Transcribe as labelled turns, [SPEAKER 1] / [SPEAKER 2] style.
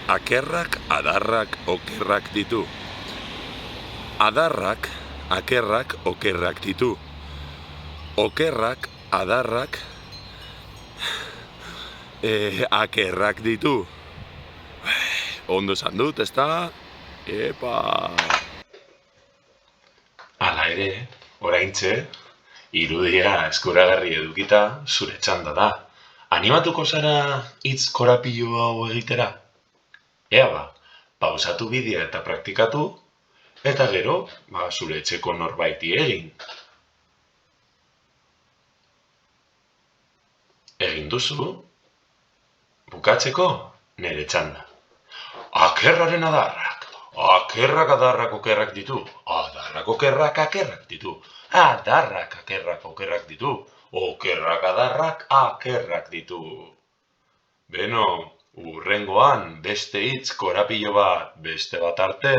[SPEAKER 1] Akerrak, adarrak, okerrak ditu. Adarrak, akerrak, okerrak ditu. Okerrak, adarrak, akerrak ditu. Ondo esan dut, ezta? Epa!
[SPEAKER 2] Hala ere, oraintxe, irudia eskuragarri edukita zure txanda da. Animatuko zara hitz korapilo hau egitera? Ea ba, pausatu bidea eta praktikatu, eta gero, zure etxeko norbaiti egin. Egin duzu? Bukatzeko, nere txanda. Akerraren adarrak. Akerrak adarrak okerrak ditu. Adarrak okerrak akerrak ditu. Adarrak akerrak okerrak ditu. Okerrak adarrak akerrak ditu. Beno, hurrengoan beste hitz korapilo bat, beste bat arte.